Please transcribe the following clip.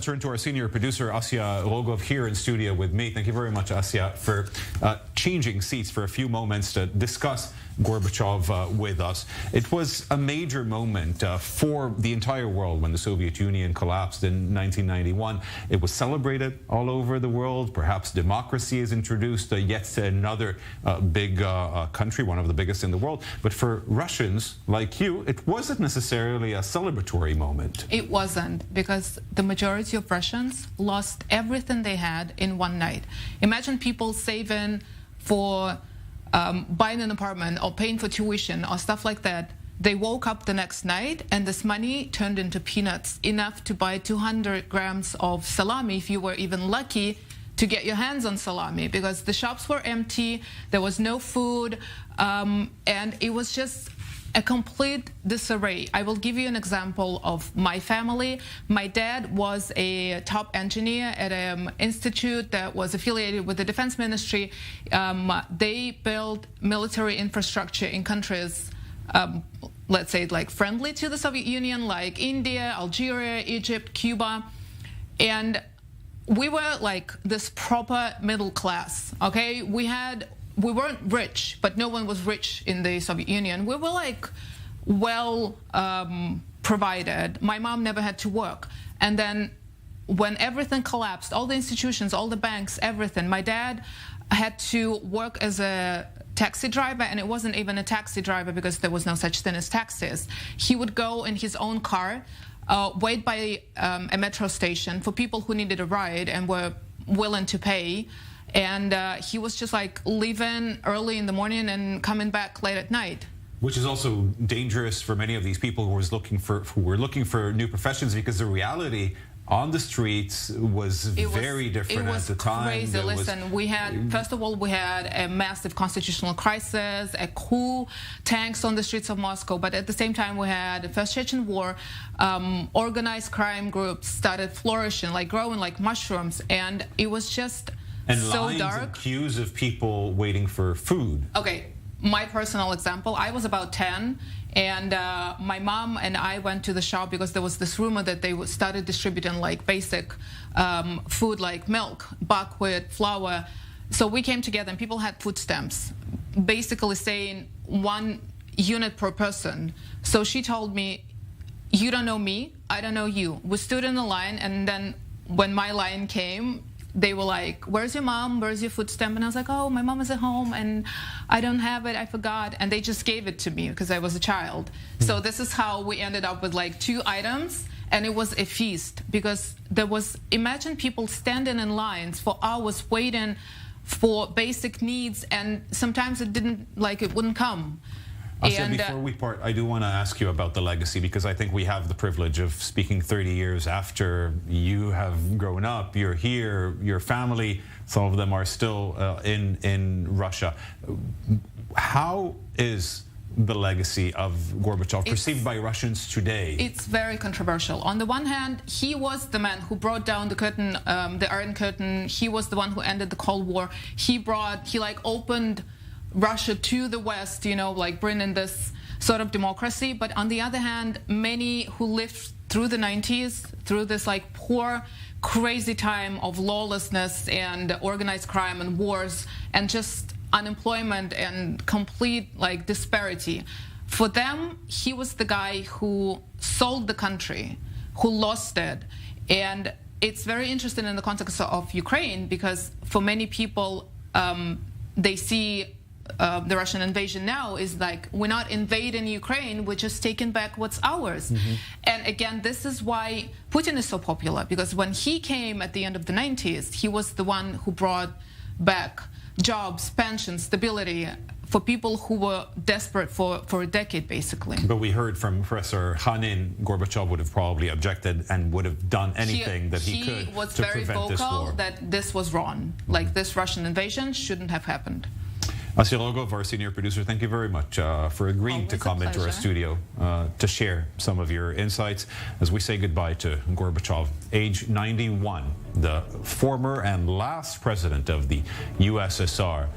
Turn to our senior producer, Asiya Rogov, here in studio with me. Thank you very much, Asiya, for changing seats for a few moments to discuss Gorbachev with us. It was a major moment for the entire world when the Soviet Union collapsed in 1991. It was celebrated all over the world. Perhaps democracy is introduced yet another big country, one of the biggest in the world. But for Russians like you, it wasn't necessarily a celebratory moment. It wasn't, because the majority of Russians lost everything they had in one night. Imagine people saving for buying an apartment or paying for tuition or stuff like that. They woke up the next night and this money turned into peanuts, enough to buy 200 grams of salami if you were even lucky to get your hands on salami, because the shops were empty, there was no food, and it was just a complete disarray. I will give you an example of my family. My dad was a top engineer at an institute that was affiliated with the defense ministry. They built military infrastructure in countries, let's say, like friendly to the Soviet Union, like India, Algeria, Egypt, Cuba. And we were like this proper middle class, okay? We weren't rich, but no one was rich in the Soviet Union. We were like well provided. My mom never had to work. And then when everything collapsed, all the institutions, all the banks, everything, my dad had to work as a taxi driver, and it wasn't even a taxi driver because there was no such thing as taxis. He would go in his own car, wait by a metro station for people who needed a ride and were willing to pay. And he was just like leaving early in the morning and coming back late at night. Which is also dangerous for many of these people who were looking for new professions, because the reality on the streets was very different at the time. It was crazy. Listen, we had, first of all, we had a massive constitutional crisis, a coup, tanks on the streets of Moscow. But at the same time, we had the First Chechen War. Organized crime groups started flourishing, like growing like mushrooms. And it was just so lines dark. And queues of people waiting for food. Okay, my personal example, I was about 10, and my mom and I went to the shop because there was this rumor that they started distributing like basic food like milk, buckwheat, flour. So we came together and people had food stamps, basically saying 1 unit per person. So she told me, you don't know me, I don't know you. We stood in the line, and then when my line came, they were like, where's your mom? Where's your food stamp? And I was like, oh, my mom is at home and I don't have it, I forgot. And they just gave it to me because I was a child. So this is how we ended up with like 2 items, and it was a feast, because there was, imagine people standing in lines for hours waiting for basic needs, and sometimes it wouldn't come. Asiya, before we part, I do want to ask you about the legacy, because I think we have the privilege of speaking 30 years after you have grown up. You're here, your family, some of them are still in Russia. How is the legacy of Gorbachev perceived by Russians today? It's very controversial. On the one hand, he was the man who brought down the curtain, the Iron Curtain. He was the one who ended the Cold War. He like opened Russia to the West, you know, like bringing this sort of democracy. But on the other hand, many who lived through the 90s, through this like poor, crazy time of lawlessness and organized crime and wars and just unemployment and complete like disparity, for them, he was the guy who sold the country, who lost it. And it's very interesting in the context of Ukraine, because for many people, they see the Russian invasion now is like, we're not invading Ukraine, we're just taking back what's ours. And again, this is why Putin is so popular, because when he came at the end of the 90s, he was the one who brought back jobs, pensions, stability for people who were desperate for a decade, basically. But we heard from Professor Hanin, Gorbachev would have probably objected and would have done anything that he could to prevent this war. He was very vocal that this was wrong, like this Russian invasion shouldn't have happened. Asiya Rogov, our senior producer, thank you very much for agreeing to come into our studio to share some of your insights as we say goodbye to Gorbachev, age 91, the former and last president of the USSR.